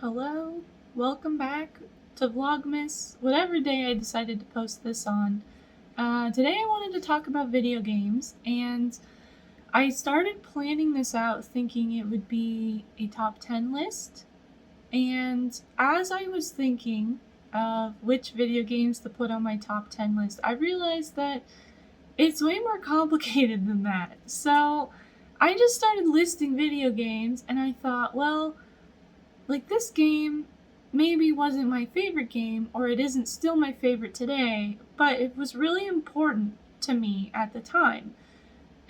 Hello, welcome back to Vlogmas, whatever day I decided to post this on. Today I wanted to talk about video games, and I started planning this out thinking it would be a top 10 list, and as I was thinking of which video games to put on my top 10 list, I realized that it's way more complicated than that. So I just started listing video games, and I thought, well, this game maybe wasn't my favorite game, or it isn't still my favorite today, but it was really important to me at the time.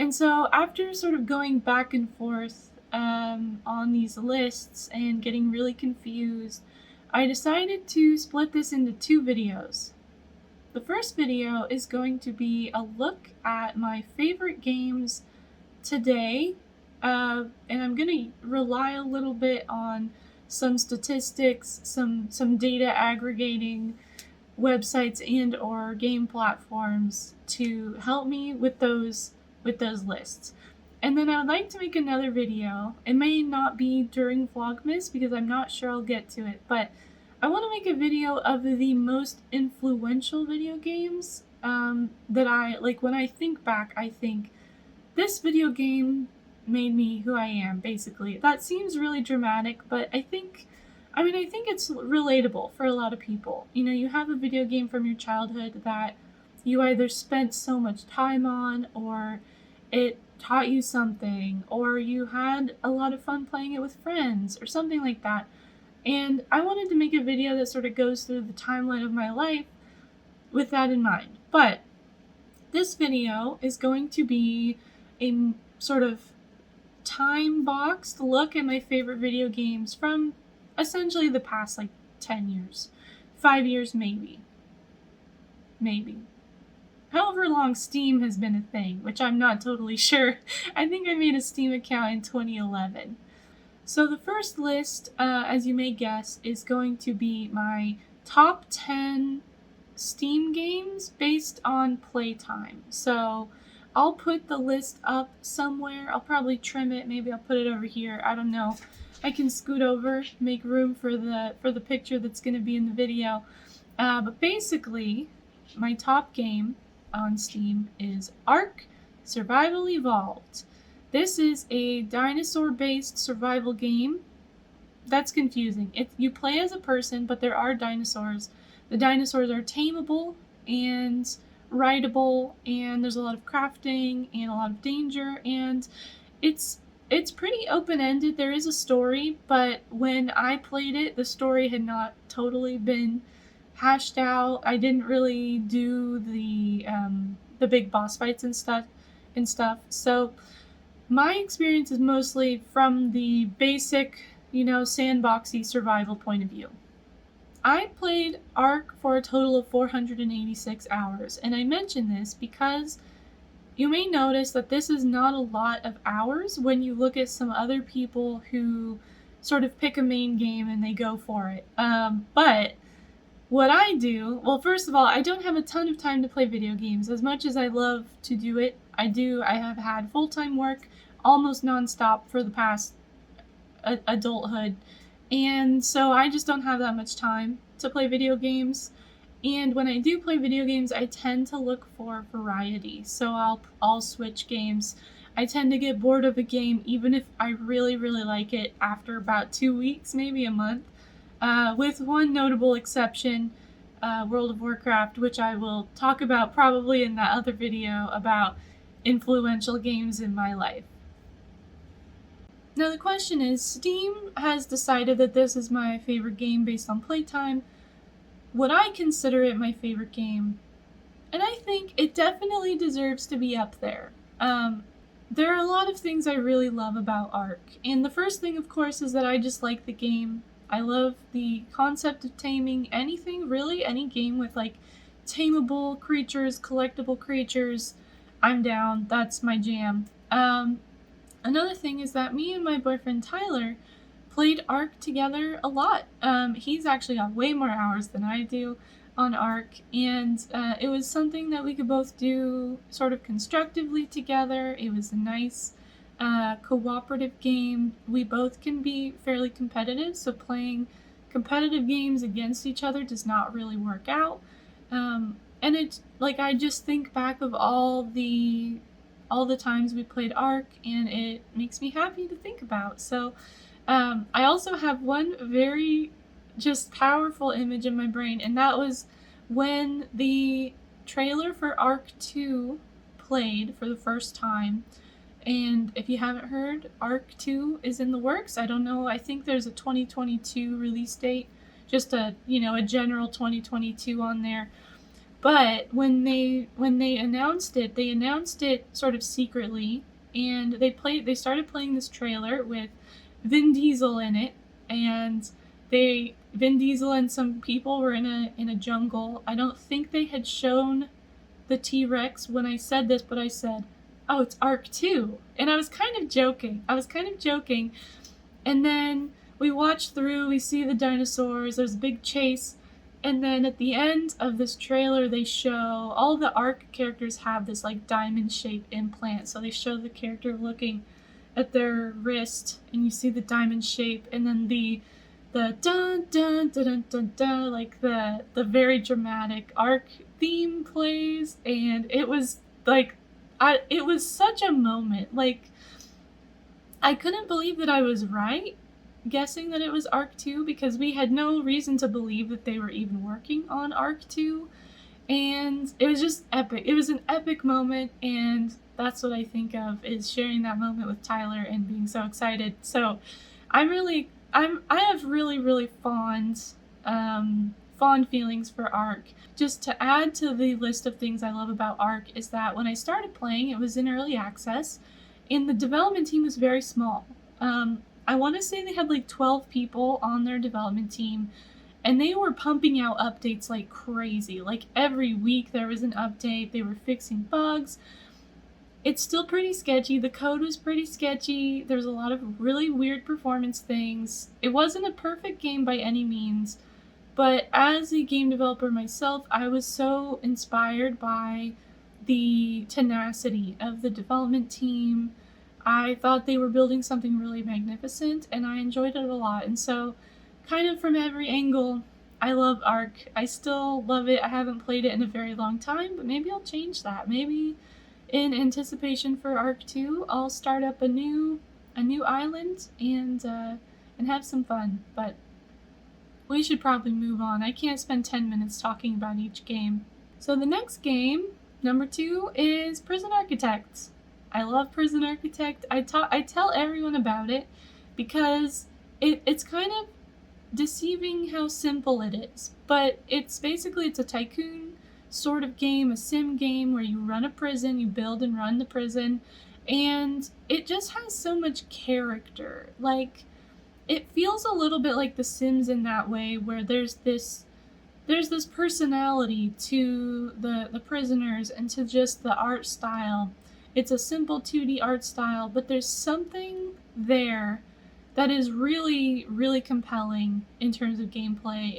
And so after sort of going back and forth on these lists and getting really confused, I decided to split this into two videos. The first video is going to be a look at my favorite games today, and I'm going to rely a little bit on some statistics, some data aggregating websites and or game platforms to help me with those lists. And then I would like to make another video. It may not be during Vlogmas because I'm not sure I'll get to it, but I want to make a video of the most influential video games that I like. When I think back, I think this video game made me who I am, basically. That seems really dramatic, but I think it's relatable for a lot of people. You know, you have a video game from your childhood that you either spent so much time on, or it taught you something, or you had a lot of fun playing it with friends, or something like that. And I wanted to make a video that sort of goes through the timeline of my life with that in mind. But this video is going to be a sort of time-boxed look at my favorite video games from essentially the past 10 years. 5 years maybe. However long Steam has been a thing, which I'm not totally sure. I think I made a Steam account in 2011. So the first list, as you may guess, is going to be my top 10 Steam games based on playtime. So I'll put the list up somewhere. I'll probably trim it. Maybe I'll put it over here. I don't know. I can scoot over, make room for the picture that's going to be in the video. But basically, my top game on Steam is Ark Survival Evolved. This is a dinosaur-based survival game. That's confusing. You play as a person, but there are dinosaurs. The dinosaurs are tameable and rideable, and there's a lot of crafting and a lot of danger, and it's pretty open-ended. There is a story, but when I played it, the story had not totally been hashed out. I didn't really do the big boss fights and stuff. So my experience is mostly from the basic, sandboxy survival point of view. I played Ark for a total of 486 hours, and I mention this because you may notice that this is not a lot of hours when you look at some other people who sort of pick a main game and they go for it. But what I do, well, first of all, I don't have a ton of time to play video games. As much as I love to do it, I have had full-time work almost nonstop for the past adulthood. And so I just don't have that much time to play video games. And when I do play video games, I tend to look for variety. So I'll switch games. I tend to get bored of a game even if I really, really like it after about 2 weeks, maybe a month. With one notable exception, World of Warcraft, which I will talk about probably in that other video about influential games in my life. Now the question is, Steam has decided that this is my favorite game based on playtime. Would I consider it my favorite game? And I think it definitely deserves to be up there. There are a lot of things I really love about Ark. And the first thing, of course, is that I just like the game. I love the concept of taming anything, really, any game with tameable creatures, collectible creatures. I'm down. That's my jam. Another thing is that me and my boyfriend Tyler played Ark together a lot. He's actually got way more hours than I do on Ark, and it was something that we could both do sort of constructively together. It was a nice cooperative game. We both can be fairly competitive, so playing competitive games against each other does not really work out. And it's like I just think back of all the times we played Ark, and it makes me happy to think about. So I also have one very just powerful image in my brain, and that was when the trailer for Ark 2 played for the first time. And if you haven't heard, Ark 2 is in the works. I don't know, I think there's a 2022 release date, just a general 2022 on there. But when they announced it, they announced it sort of secretly, and they started playing this trailer with Vin Diesel in it, and Vin Diesel and some people were in a jungle. I don't think they had shown the T-Rex when I said this, but I said, "Oh, it's Ark 2." And I was kind of joking. And then we watch through, we see the dinosaurs, there's a big chase, and then at the end of this trailer, they show all the Ark characters have this like diamond-shaped implant. So they show the character looking at their wrist, and you see the diamond shape, and then the dun dun dun dun dun dun, like the very dramatic Ark theme plays, and it was like it was such a moment. Like, I couldn't believe that I was right guessing that it was Ark 2, because we had no reason to believe that they were even working on Ark 2, and it was just epic. It was an epic moment, and that's what I think of, is sharing that moment with Tyler and being so excited. So I have really fond feelings for Ark. Just to add to the list of things I love about Ark is that when I started playing, it was in early access, and the development team was very small. I want to say they had like 12 people on their development team, and they were pumping out updates like crazy. Like every week there was an update. They were fixing bugs. It's still pretty sketchy. The code was pretty sketchy. There's a lot of really weird performance things. It wasn't a perfect game by any means, but as a game developer myself, I was so inspired by the tenacity of the development team. I thought they were building something really magnificent, and I enjoyed it a lot. And so, kind of from every angle, I love Ark. I still love it. I haven't played it in a very long time, but maybe I'll change that. Maybe in anticipation for Ark 2, I'll start up a new island and have some fun. But we should probably move on. I can't spend 10 minutes talking about each game. So the next game, number 2, is Prison Architect. I love Prison Architect. I tell everyone about it because it's kind of deceiving how simple it is. But it's a tycoon sort of game, a sim game where you run a prison, you build and run the prison, and it just has so much character. Like, it feels a little bit like The Sims in that way, where there's this personality to the prisoners and to just the art style. It's a simple 2D art style, but there's something there that is really, really compelling in terms of gameplay.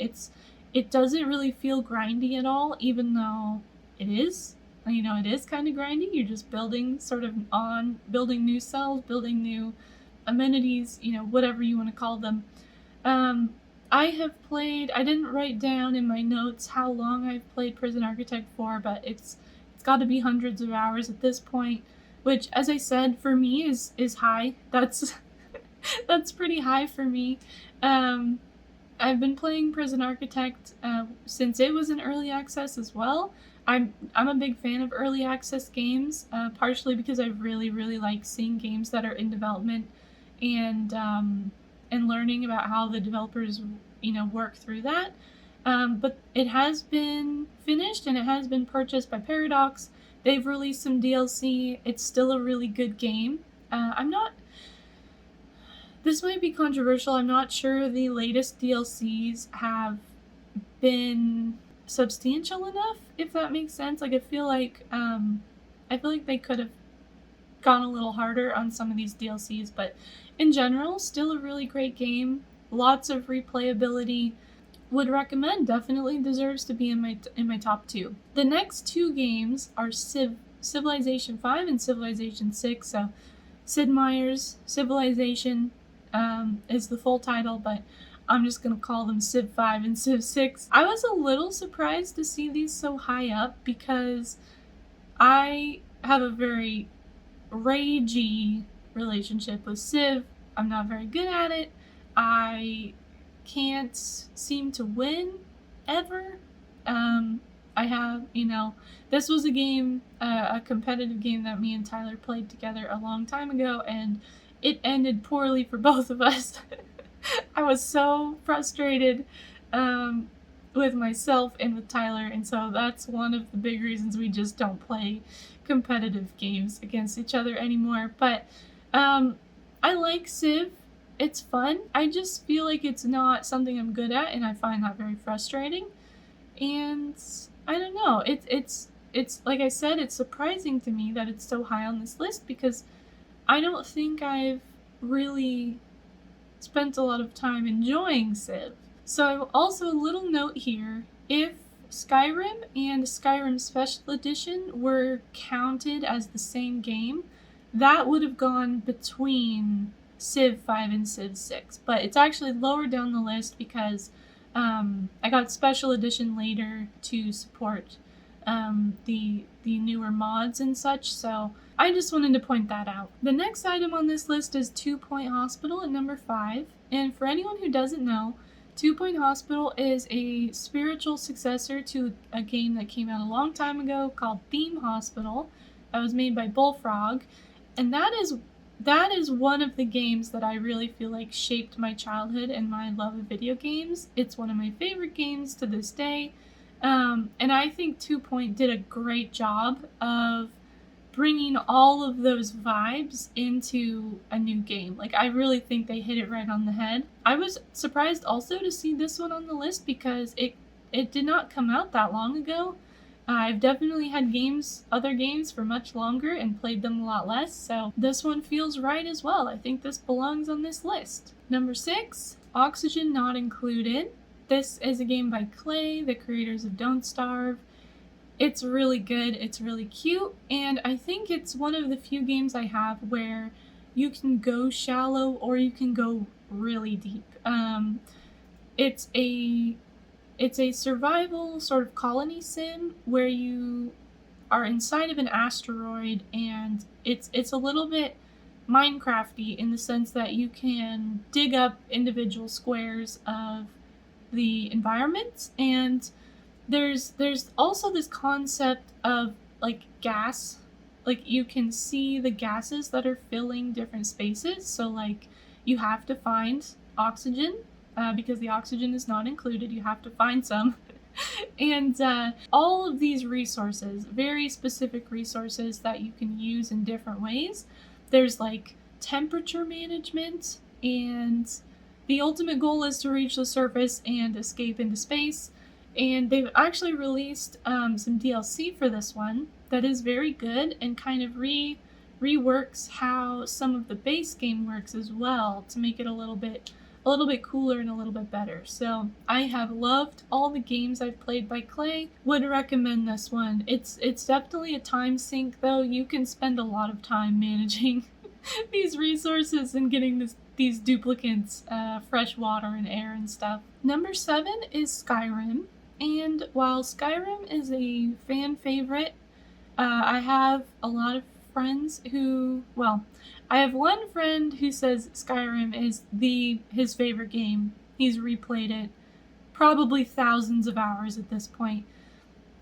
It doesn't really feel grindy at all, even though it is. It is kind of grindy. You're just building new cells, building new amenities, whatever you want to call them. I didn't write down in my notes how long I've played Prison Architect for, but it's got to be hundreds of hours at this point, which, as I said, for me is high. That's pretty high for me. I've been playing Prison Architect since it was in early access as well. I'm a big fan of early access games, partially because I really, really like seeing games that are in development and learning about how the developers work through that. But it has been finished and it has been purchased by Paradox. They've released some DLC. It's still a really good game. This might be controversial. I'm not sure the latest DLCs have been substantial enough, if that makes sense. Like, I feel like they could have gone a little harder on some of these DLCs, but in general, still a really great game. Lots of replayability. Would recommend. Definitely deserves to be in my top 2. The next 2 games are Civilization 5 and Civilization 6. So Sid Meier's Civilization is the full title, but I'm just going to call them Civ 5 and Civ 6. I was a little surprised to see these so high up because I have a very ragey relationship with Civ. I'm not very good at it. I can't seem to win ever. I have, this was a game, a competitive game that me and Tyler played together a long time ago, and it ended poorly for both of us. I was so frustrated with myself and with Tyler, and so that's one of the big reasons we just don't play competitive games against each other anymore. But I like Civ. It's fun. I just feel like it's not something I'm good at, and I find that very frustrating. And I don't know. It's like I said, it's surprising to me that it's so high on this list because I don't think I've really spent a lot of time enjoying Civ. So also a little note here, if Skyrim and Skyrim Special Edition were counted as the same game, that would have gone between Civ 5 and Civ 6, but it's actually lower down the list because I got Special Edition later to support the newer mods and such, so I just wanted to point that out. The next item on this list is 2 Point Hospital at number 5, and for anyone who doesn't know, 2 Point Hospital is a spiritual successor to a game that came out a long time ago called Theme Hospital that was made by Bullfrog, and that is one of the games that I really feel like shaped my childhood and my love of video games. It's one of my favorite games to this day, and I think 2 Point did a great job of bringing all of those vibes into a new game. Like, I really think they hit it right on the head. I was surprised also to see this one on the list because it did not come out that long ago. I've definitely had other games for much longer and played them a lot less, so this one feels right as well. I think this belongs on this list. Number 6, Oxygen Not Included. This is a game by Clay, the creators of Don't Starve. It's really good, it's really cute, and I think it's one of the few games I have where you can go shallow or you can go really deep. It's a survival sort of colony sim where you are inside of an asteroid, and it's a little bit Minecrafty in the sense that you can dig up individual squares of the environment, and there's also this concept of like gas, like you can see the gases that are filling different spaces, so like you have to find oxygen because the oxygen is not included, you have to find some. And all of these resources, very specific resources that you can use in different ways. There's like temperature management, and the ultimate goal is to reach the surface and escape into space. And they've actually released some DLC for this one that is very good and kind of reworks how some of the base game works as well to make it a little bit cooler and a little bit better. So I have loved all the games I've played by Clay. Would recommend this one. It's definitely a time sink though. You can spend a lot of time managing these resources and getting these duplicates, fresh water and air and stuff. Number 7 is Skyrim. And while Skyrim is a fan favorite, I have a lot of friends I have one friend who says Skyrim is his favorite game. He's replayed it probably thousands of hours at this point.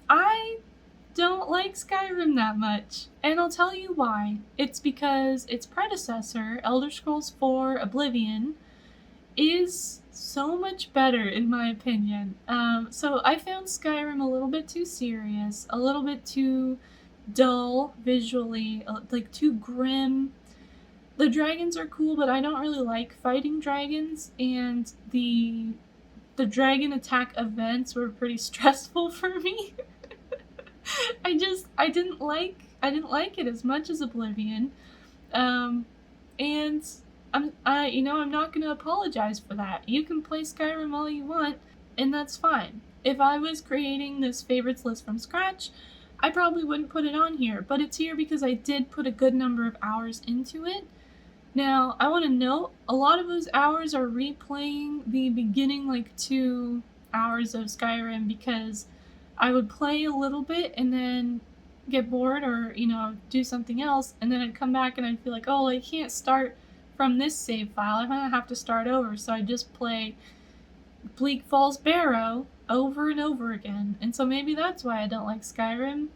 I don't like Skyrim that much, and I'll tell you why. It's because its predecessor, Elder Scrolls 4 Oblivion, is so much better in my opinion. So I found Skyrim a little bit too serious, a little bit too dull visually, like too grim. The dragons are cool, but I don't really like fighting dragons, and the dragon attack events were pretty stressful for me. I didn't like it as much as Oblivion. And I'm not going to apologize for that. You can play Skyrim all you want, and that's fine. If I was creating this favorites list from scratch, I probably wouldn't put it on here, but it's here because I did put a good number of hours into it, Now, I want to note a lot of those hours are replaying the beginning like 2 hours of Skyrim because I would play a little bit and then get bored or, do something else, and then I'd come back and I'd feel like, oh, I can't start from this save file. I'm gonna have to start over. So I just play Bleak Falls Barrow over and over again. And so maybe that's why I don't like Skyrim,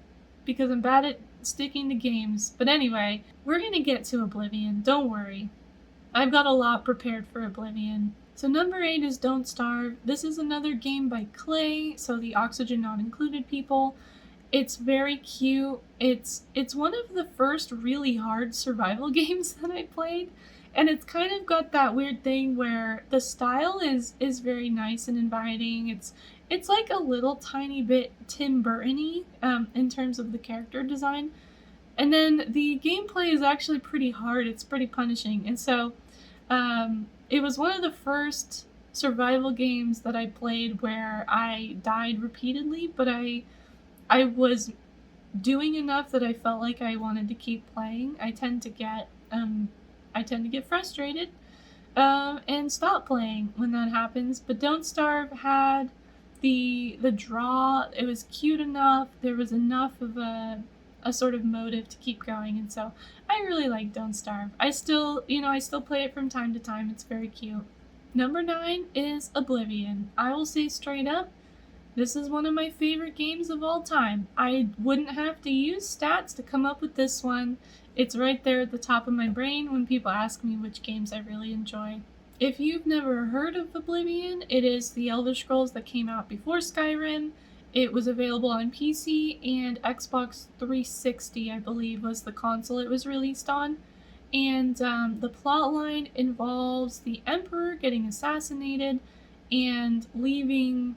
because I'm bad at sticking to games. But anyway, we're gonna get to Oblivion, don't worry. I've got a lot prepared for Oblivion. So number 8 is Don't Starve. This is another game by Clay, so the Oxygen Not Included people. It's very cute. It's one of the first really hard survival games that I played. And it's kind of got that weird thing where the style is very nice and inviting. It's like a little tiny bit Tim Burton-y in terms of the character design. And then the gameplay is actually pretty hard. It's pretty punishing. And so it was one of the first survival games that I played where I died repeatedly, but I was doing enough that I felt like I wanted to keep playing. I tend to get frustrated and stop playing when that happens. But Don't Starve had the draw. It was cute enough. There was enough of a sort of motive to keep going, and so I really like Don't Starve. I still play it from time to time. It's very cute. Number 9 is Oblivion. I will say straight up, this is one of my favorite games of all time. I wouldn't have to use stats to come up with this one. It's right there at the top of my brain when people ask me which games I really enjoy. If you've never heard of Oblivion, it is the Elder Scrolls that came out before Skyrim. It was available on PC and Xbox 360, I believe, was the console it was released on. And the plotline involves the Emperor getting assassinated and leaving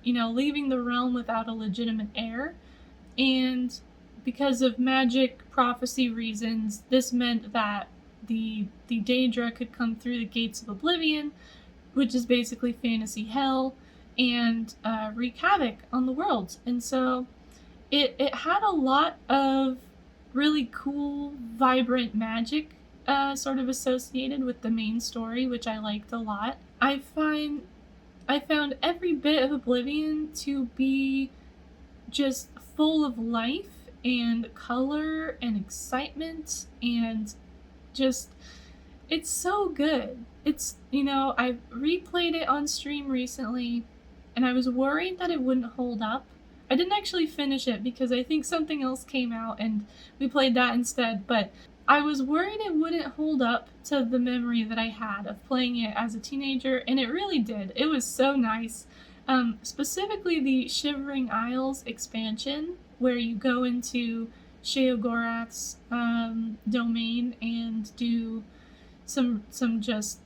the realm without a legitimate heir. And because of magic prophecy reasons, this meant that the Daedra could come through the gates of Oblivion, which is basically fantasy hell, and wreak havoc on the world. And so it had a lot of really cool, vibrant magic sort of associated with the main story, which I liked a lot. I found every bit of Oblivion to be just full of life and color and excitement, and just, it's so good. I replayed it on stream recently, and I was worried that it wouldn't hold up. I didn't actually finish it because I think something else came out and we played that instead, but I was worried it wouldn't hold up to the memory that I had of playing it as a teenager, and it really did. It was so nice. Specifically the Shivering Isles expansion, where you go into Sheogorath's domain and do some just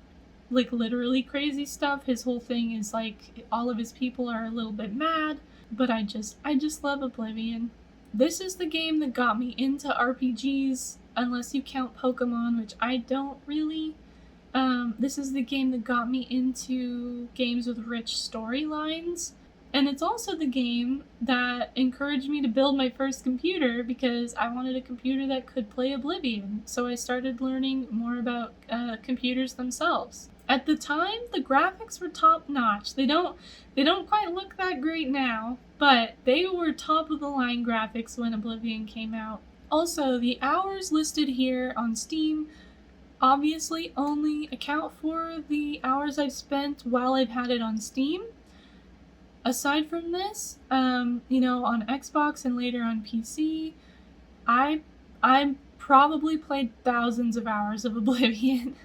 like literally crazy stuff. His whole thing is like all of his people are a little bit mad, but I just love Oblivion. This is the game that got me into RPGs, unless you count Pokemon, which I don't really. This is the game that got me into games with rich storylines. And it's also the game that encouraged me to build my first computer because I wanted a computer that could play Oblivion. So I started learning more about computers themselves. At the time, the graphics were top notch. They don't quite look that great now, but they were top of the line graphics when Oblivion came out. Also, the hours listed here on Steam obviously only account for the hours I've spent while I've had it on Steam. Aside from this, on Xbox and later on PC, I probably played thousands of hours of Oblivion.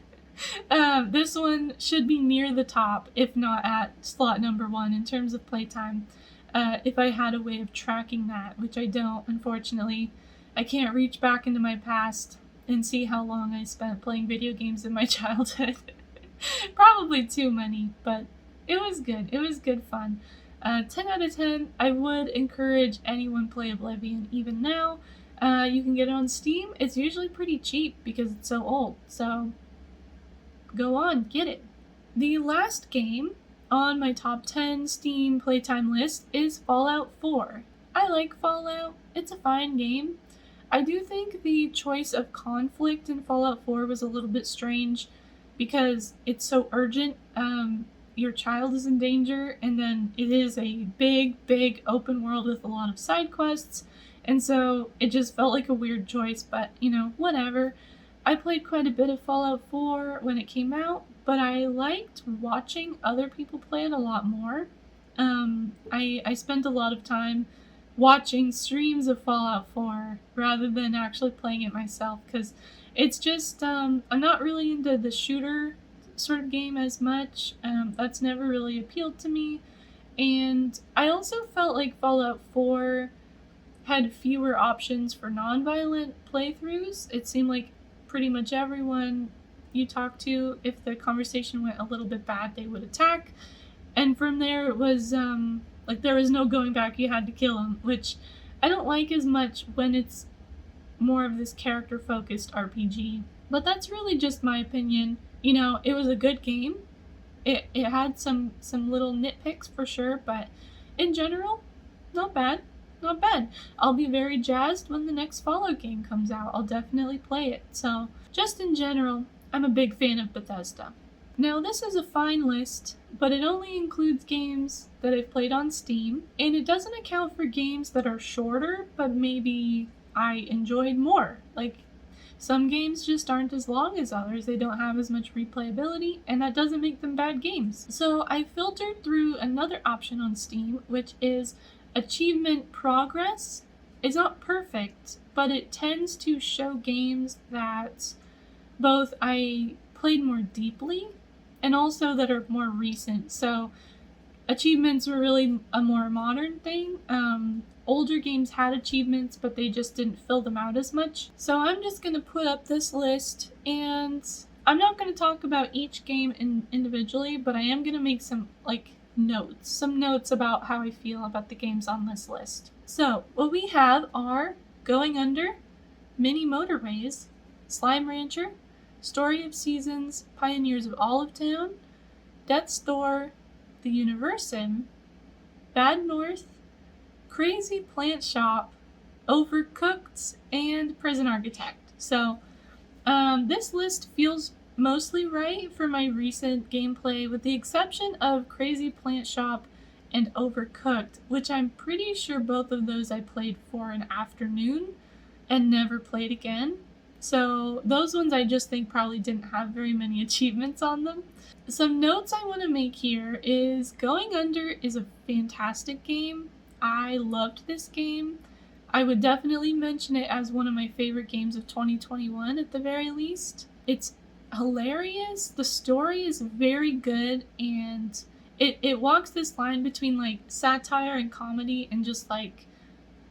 This one should be near the top, if not at slot number 1 in terms of playtime. If I had a way of tracking that, which I don't, unfortunately. I can't reach back into my past and see how long I spent playing video games in my childhood. Probably too many, but it was good. It was good fun. 10 out of 10. I would encourage anyone play Oblivion even now. You can get it on Steam. It's usually pretty cheap because it's so old. So go on, get it. The last game on my top 10 Steam playtime list is Fallout 4. I like Fallout. It's a fine game. I do think the choice of conflict in Fallout 4 was a little bit strange because it's so urgent. Your child is in danger, and then it is a big, big open world with a lot of side quests, and so it just felt like a weird choice, but whatever. I played quite a bit of Fallout 4 when it came out, but I liked watching other people play it a lot more. I spent a lot of time watching streams of Fallout 4 rather than actually playing it myself because it's just, I'm not really into the shooter sort of game as much. That's never really appealed to me. And I also felt like Fallout 4 had fewer options for non-violent playthroughs. It seemed like pretty much everyone you talked to, if the conversation went a little bit bad, they would attack. And from there, it was like there was no going back. You had to kill them, which I don't like as much when it's more of this character-focused RPG. But that's really just my opinion. It was a good game. It had some little nitpicks for sure, but in general, not bad. Not bad. I'll be very jazzed when the next Fallout game comes out. I'll definitely play it. So, just in general, I'm a big fan of Bethesda. Now, this is a fine list, but it only includes games that I've played on Steam, and it doesn't account for games that are shorter, but maybe I enjoyed more. Like, some games just aren't as long as others, they don't have as much replayability, and that doesn't make them bad games. So I filtered through another option on Steam, which is achievement progress. It's not perfect, but it tends to show games that both I played more deeply and also that are more recent. So achievements were really a more modern thing. Older games had achievements, but they just didn't fill them out as much. So I'm just going to put up this list, and I'm not going to talk about each game individually, but I am going to make some notes about how I feel about the games on this list. So what we have are Going Under, Mini Motorways, Slime Rancher, Story of Seasons, Pioneers of Olive Town, Death's Door, The Universim, Bad North, Crazy Plant Shop, Overcooked, and Prison Architect. So this list feels mostly right for my recent gameplay, with the exception of Crazy Plant Shop and Overcooked, which I'm pretty sure both of those I played for an afternoon and never played again. So those ones I just think probably didn't have very many achievements on them. Some notes I want to make here is Going Under is a fantastic game. I loved this game. I would definitely mention it as one of my favorite games of 2021 at the very least. It's hilarious. The story is very good, and it walks this line between like satire and comedy and just like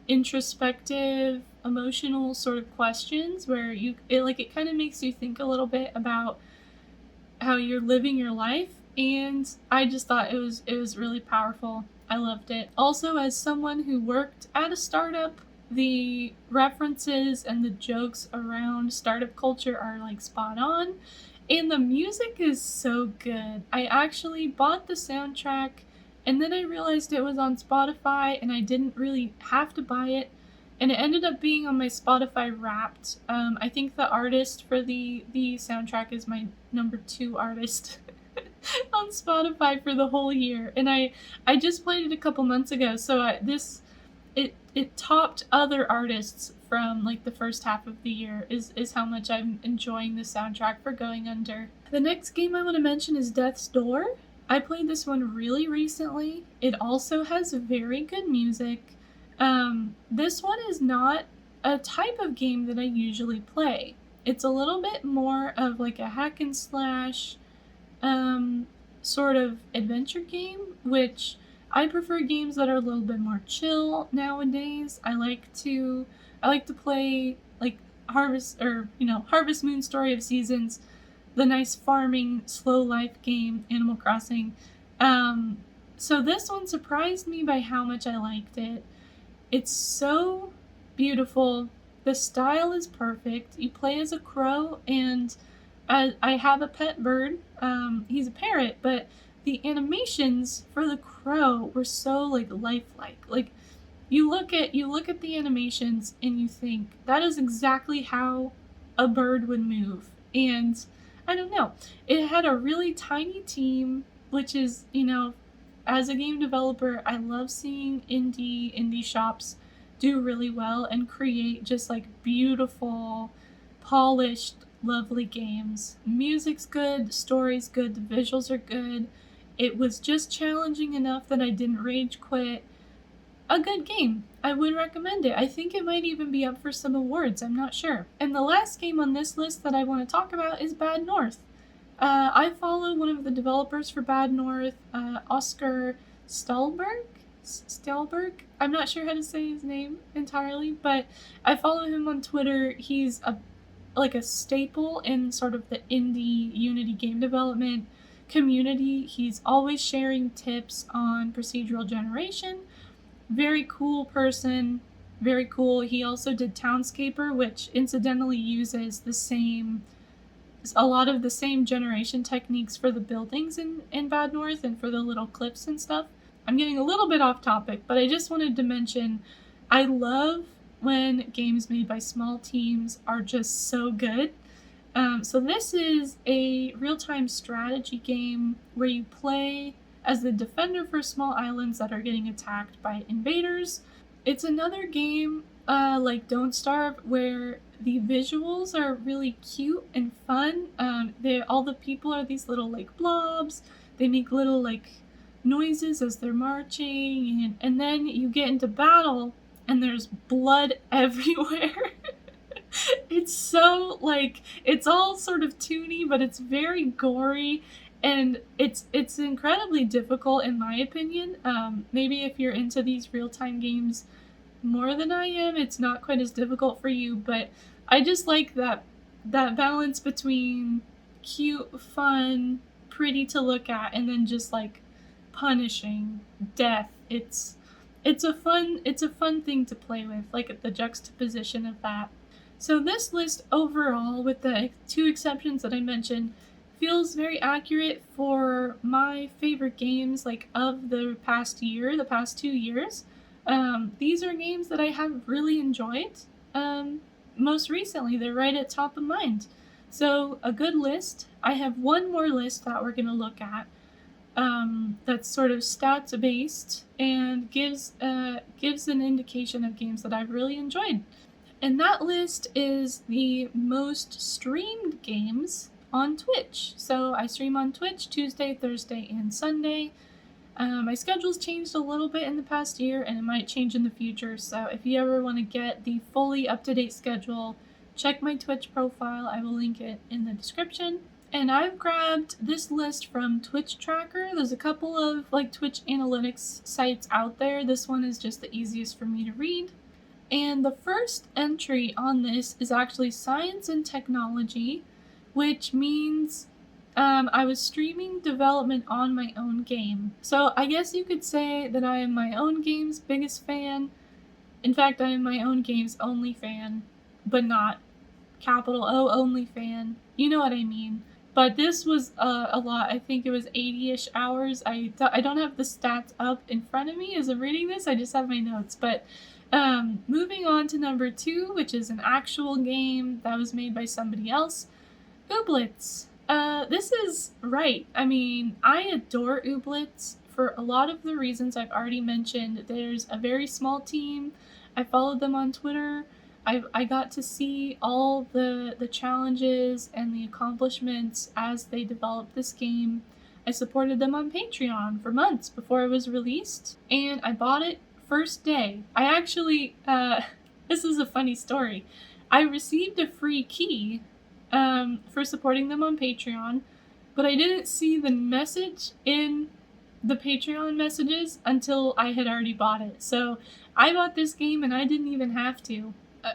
introspective, emotional sort of questions where it kind of makes you think a little bit about how you're living your life, and I just thought it was really powerful. I loved it. Also, as someone who worked at a startup, the references and the jokes around startup culture are like spot on, and the music is so good. I actually bought the soundtrack, and then I realized it was on Spotify and I didn't really have to buy it, and it ended up being on my Spotify Wrapped. I think the artist for the soundtrack is my number 2 artist on Spotify for the whole year, and I just played it a couple months ago, so it topped other artists from like the first half of the year is how much I'm enjoying the soundtrack for Going Under. The next game I want to mention is Death's Door. I played this one really recently. It also has very good music. This one is not a type of game that I usually play. It's a little bit more of like a hack and slash sort of adventure game, which I prefer games that are a little bit more chill nowadays. I like to play like Harvest Moon, Story of Seasons, the nice farming, slow life game, Animal Crossing. So this one surprised me by how much I liked it. It's so beautiful. The style is perfect. You play as a crow, and I have a pet bird. He's a parrot, but the animations for the crow were so like lifelike. Like You look at the animations and you think that is exactly how a bird would move. And I don't know, it had a really tiny team, which is, as a game developer, I love seeing indie shops do really well and create just like beautiful, polished, lovely games. Music's good, the story's good, the visuals are good. It was just challenging enough that I didn't rage quit. A good game. I would recommend it. I think it might even be up for some awards, I'm not sure. And the last game on this list that I want to talk about is Bad North. I follow one of the developers for Bad North, Oscar Stelberg? I'm not sure how to say his name entirely, but I follow him on Twitter. He's a staple in sort of the indie Unity game development community. He's always sharing tips on procedural generation. Very cool person, very cool. He also did Townscaper, which incidentally uses a lot of the same generation techniques for the buildings in Bad North and for the little clips and stuff. I'm getting a little bit off topic, but I just wanted to mention I love when games made by small teams are just so good. So this is a real-time strategy game where you play as the defender for small islands that are getting attacked by invaders. It's another game like Don't Starve where the visuals are really cute and fun. All the people are these little like blobs. They make little like noises as they're marching, and then you get into battle and there's blood everywhere. It's so like, it's all sort of toony, but it's very gory. And it's incredibly difficult in my opinion. Maybe if you're into these real-time games more than I am, it's not quite as difficult for you, but I just like that balance between cute, fun, pretty to look at, and then just like punishing death. It's a fun thing to play with, like the juxtaposition of that. So this list overall, with the two exceptions that I mentioned, feels very accurate for my favorite games like of the past 2 years. These are games that I have really enjoyed. Most recently, they're right at top of mind. So a good list. I have one more list that we're going to look at that's sort of stats based and gives an indication of games that I've really enjoyed. And that list is the most streamed games on Twitch. So I stream on Twitch Tuesday, Thursday, and Sunday. My schedule's changed a little bit in the past year, and it might change in the future. So if you ever want to get the fully up-to-date schedule, check my Twitch profile. I will link it in the description. And I've grabbed this list from Twitch Tracker. There's a couple of like Twitch analytics sites out there. This one is just the easiest for me to read. And the first entry on this is actually Science and Technology, which means I was streaming development on my own game. So I guess you could say that I am my own game's biggest fan. In fact, I am my own game's only fan, but not capital O only fan. You know what I mean. But this was a lot. I think it was 80-ish hours. I don't have the stats up in front of me as I'm reading this. I just have my notes. But moving on to number 2, which is an actual game that was made by somebody else. Ooblets. This is right. I mean, I adore Ooblets for a lot of the reasons I've already mentioned. There's a very small team. I followed them on Twitter. I got to see all the challenges and the accomplishments as they developed this game. I supported them on Patreon for months before it was released, and I bought it first day. I actually, this is a funny story. I received a free key for supporting them on Patreon, but I didn't see the message in the Patreon messages until I had already bought it. So I bought this game and I didn't even have to.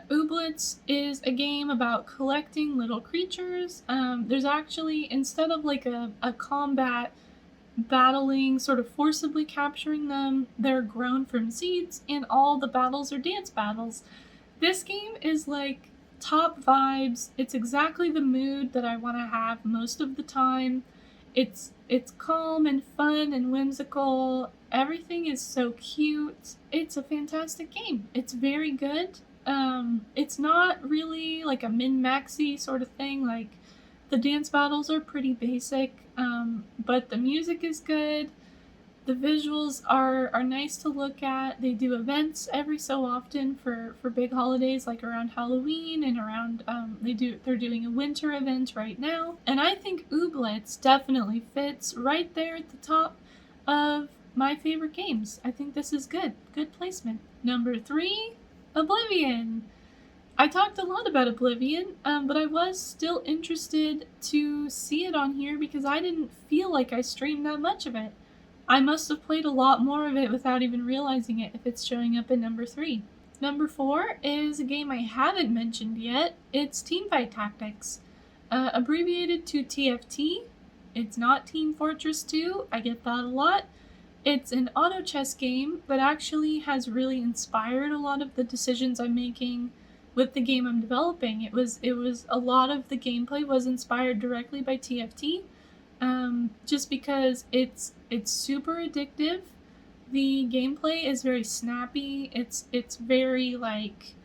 Ooblets is a game about collecting little creatures. There's actually, instead of like a combat battling, sort of forcibly capturing them, they're grown from seeds, and all the battles are dance battles. This game is like top vibes. It's exactly the mood that I want to have most of the time. It's calm and fun and whimsical. Everything is so cute. It's a fantastic game. It's very good. It's not really like a min-maxy sort of thing. Like, the dance battles are pretty basic, but the music is good. The visuals are nice to look at. They do events every so often for big holidays, like around Halloween and around they're doing a winter event right now. And I think Ooblets definitely fits right there at the top of my favorite games. I think this is good. Good placement. Number 3, Oblivion. I talked a lot about Oblivion, but I was still interested to see it on here because I didn't feel like I streamed that much of it. I must have played a lot more of it without even realizing it if it's showing up in number 3. Number 4 is a game I haven't mentioned yet. It's Teamfight Tactics, abbreviated to TFT. It's not Team Fortress 2, I get that a lot. It's an auto chess game that actually has really inspired a lot of the decisions I'm making with the game I'm developing. It was a lot of the gameplay was inspired directly by TFT. Just because it's super addictive. The gameplay is very snappy. It's very like,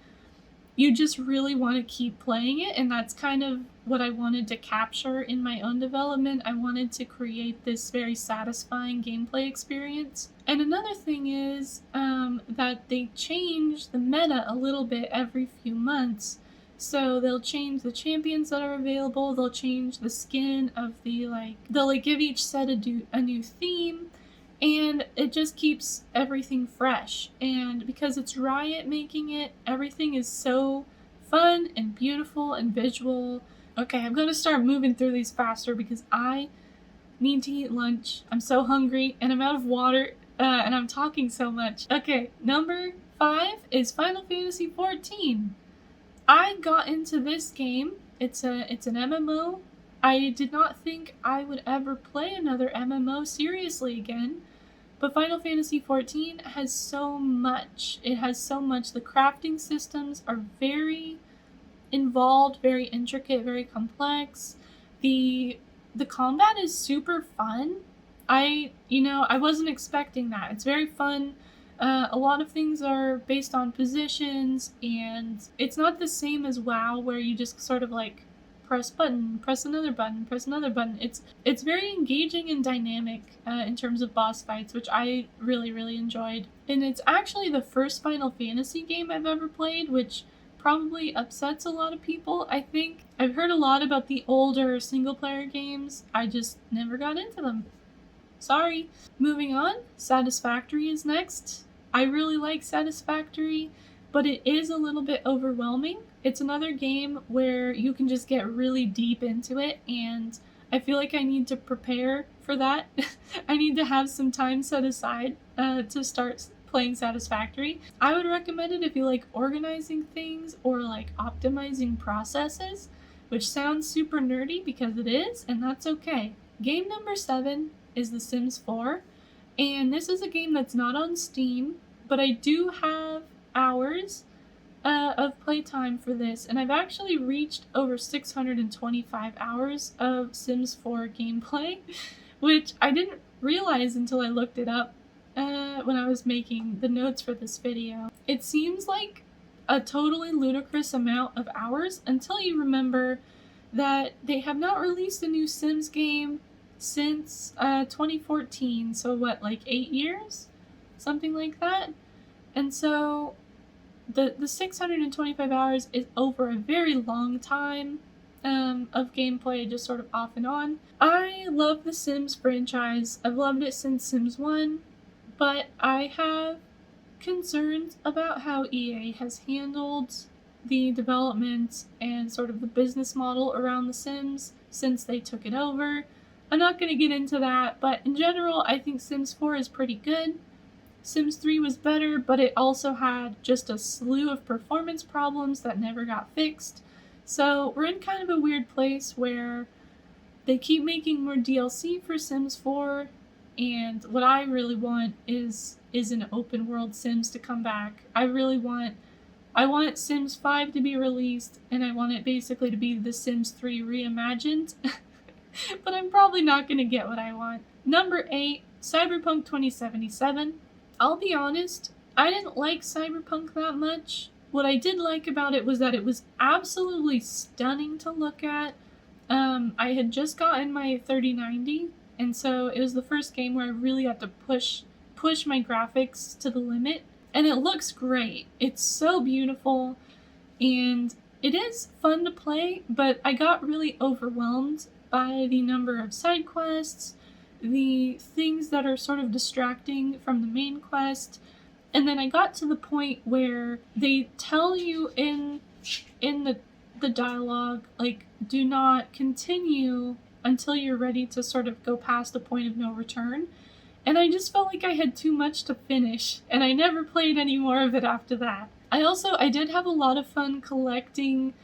you just really want to keep playing it, and that's kind of what I wanted to capture in my own development. I wanted to create this very satisfying gameplay experience. And another thing is that they change the meta a little bit every few months. So they'll change the champions that are available, they'll change the skin of they'll give each set a new theme, and it just keeps everything fresh. And because it's Riot making it, everything is so fun and beautiful and visual. Okay, I'm gonna start moving through these faster because I need to eat lunch. I'm so hungry and I'm out of water, and I'm talking so much. Okay, number 5 is Final Fantasy XIV. I got into this game. It's an MMO. I did not think I would ever play another MMO seriously again, but Final Fantasy XIV has so much. It has so much. The crafting systems are very involved, very intricate, very complex. The combat is super fun. I wasn't expecting that. It's very fun. A lot of things are based on positions, and it's not the same as WoW where you just sort of like press button, press another button, press another button. It's very engaging and dynamic in terms of boss fights, which I really, really enjoyed. And it's actually the first Final Fantasy game I've ever played, which probably upsets a lot of people, I think. I've heard a lot about the older single-player games. I just never got into them. Sorry. Moving on, Satisfactory is next. I really like Satisfactory, but it is a little bit overwhelming. It's another game where you can just get really deep into it, and I feel like I need to prepare for that. I need to have some time set aside to start playing Satisfactory. I would recommend it if you like organizing things or like optimizing processes, which sounds super nerdy because it is, and that's okay. Game number 7 is The Sims 4, and this is a game that's not on Steam, but I do have hours of playtime for this, and I've actually reached over 625 hours of Sims 4 gameplay, which I didn't realize until I looked it up when I was making the notes for this video. It seems like a totally ludicrous amount of hours until you remember that they have not released a new Sims game since 2014, so what, like 8 years? Something like that. And so the 625 hours is over a very long time of gameplay, just sort of off and on. I love the Sims franchise. I've loved it since Sims 1, but I have concerns about how EA has handled the development and sort of the business model around The Sims since they took it over. I'm not going to get into that, but in general, I think Sims 4 is pretty good. Sims 3 was better, but it also had just a slew of performance problems that never got fixed. So we're in kind of a weird place where they keep making more DLC for Sims 4, and what I really want is an open world Sims to come back. I want Sims 5 to be released, and I want it basically to be The Sims 3 reimagined. but I'm probably not going to get what I want. Number 8, Cyberpunk 2077. I'll be honest, I didn't like Cyberpunk that much. What I did like about it was that it was absolutely stunning to look at. I had just gotten my 3090, and so it was the first game where I really had to push my graphics to the limit, and it looks great. It's so beautiful, and it is fun to play, but I got really overwhelmed by the number of side quests, the things that are sort of distracting from the main quest, and then I got to the point where they tell you in the dialogue, like, do not continue until you're ready to sort of go past the point of no return. And I just felt like I had too much to finish, and I never played any more of it after that. I did have a lot of fun collecting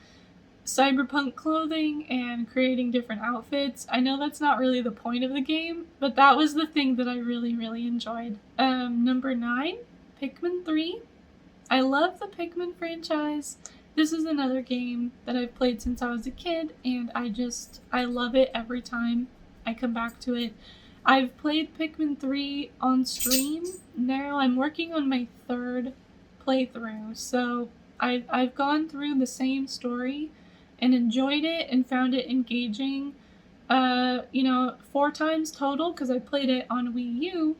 cyberpunk clothing and creating different outfits. I know that's not really the point of the game, but that was the thing that I really, really enjoyed. Number 9, Pikmin 3. I love the Pikmin franchise. This is another game that I've played since I was a kid, and I love it every time I come back to it. I've played Pikmin 3 on stream. Now I'm working on my 3rd playthrough, so I've gone through the same story and enjoyed it and found it engaging, 4 times total, because I played it on Wii U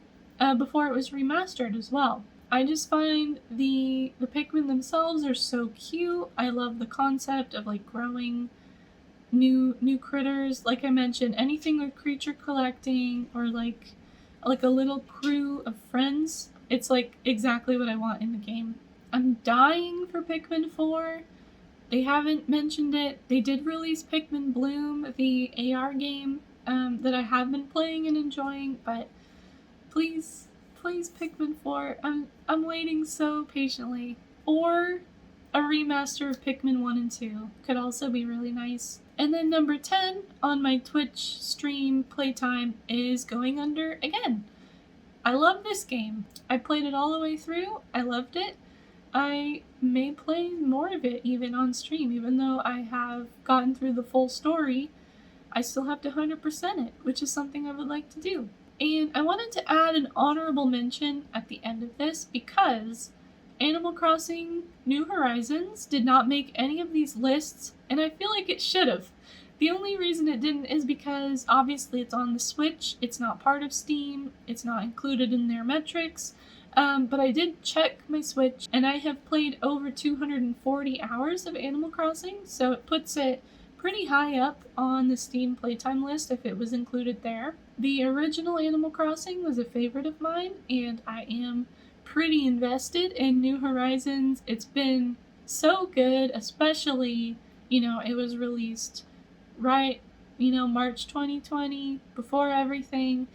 before it was remastered as well. I just find the Pikmin themselves are so cute. I love the concept of like growing new critters. Like I mentioned, anything with creature collecting or like a little crew of friends, it's like exactly what I want in the game. I'm dying for Pikmin 4. They haven't mentioned it. They did release Pikmin Bloom, the AR game that I have been playing and enjoying, but please Pikmin 4. I'm waiting so patiently. Or a remaster of Pikmin 1 and 2 could also be really nice. And then number 10 on my Twitch stream playtime is Going Under again. I love this game. I played it all the way through. I loved it. I may play more of it even on stream, even though I have gotten through the full story. I still have to 100% it, which is something I would like to do. And I wanted to add an honorable mention at the end of this because Animal Crossing New Horizons did not make any of these lists, and I feel like it should have. The only reason it didn't is because obviously it's on the Switch, it's not part of Steam, it's not included in their metrics, but I did check my Switch, and I have played over 240 hours of Animal Crossing, so it puts it pretty high up on the Steam playtime list if it was included there. The original Animal Crossing was a favorite of mine, and I am pretty invested in New Horizons. It's been so good, especially, it was released right, March 2020, before everything,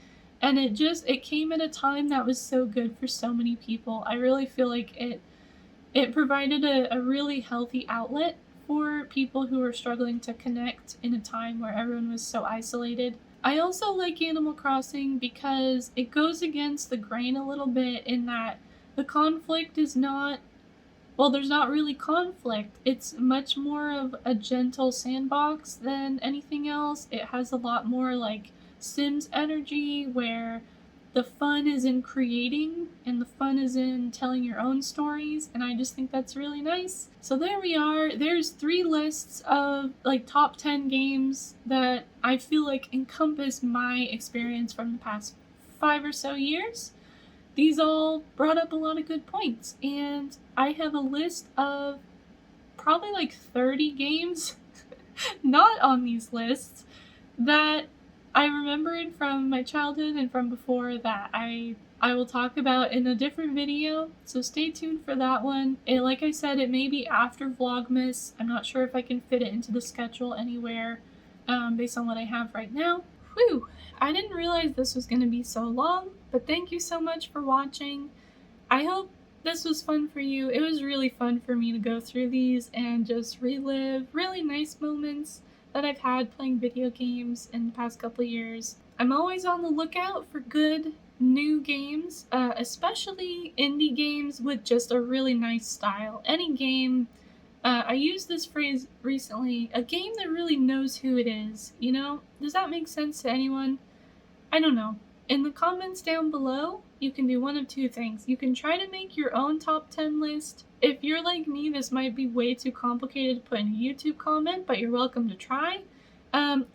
and it came at a time that was so good for so many people. I really feel like it provided a really healthy outlet for people who are struggling to connect in a time where everyone was so isolated. I also like Animal Crossing because it goes against the grain a little bit in that the conflict is not, well, there's not really conflict. It's much more of a gentle sandbox than anything else. It has a lot more like Sims energy where the fun is in creating and the fun is in telling your own stories, and I just think that's really nice. So there we are. There's 3 lists of like top 10 games that I feel like encompass my experience from the past 5 or so years. These all brought up a lot of good points, and I have a list of probably like 30 games not on these lists that I remembered from my childhood and from before that I will talk about in a different video, so stay tuned for that one. And like I said, it may be after Vlogmas. I'm not sure if I can fit it into the schedule anywhere based on what I have right now. Whew! I didn't realize this was going to be so long, but thank you so much for watching. I hope this was fun for you. It was really fun for me to go through these and just relive really nice moments that I've had playing video games in the past couple of years. I'm always on the lookout for good new games, especially indie games with just a really nice style. Any game I used this phrase recently, a game that really knows who it is, you know? Does that make sense to anyone? I don't know. In the comments down below, you can do one of two things. You can try to make your own top 10 list. If you're like me, this might be way too complicated to put in a YouTube comment, but you're welcome to try.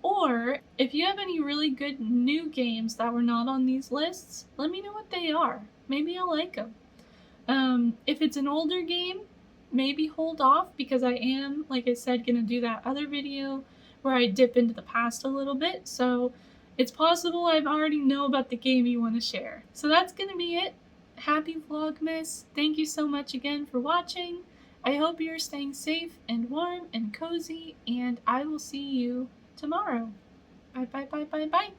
Or if you have any really good new games that were not on these lists, let me know what they are. Maybe I'll like them. If it's an older game, maybe hold off because I am, like I said, gonna do that other video where I dip into the past a little bit. So it's possible I already know about the game you want to share. So that's gonna be it. Happy Vlogmas. Thank you so much again for watching. I hope you're staying safe and warm and cozy, and I will see you tomorrow. Bye bye bye bye bye.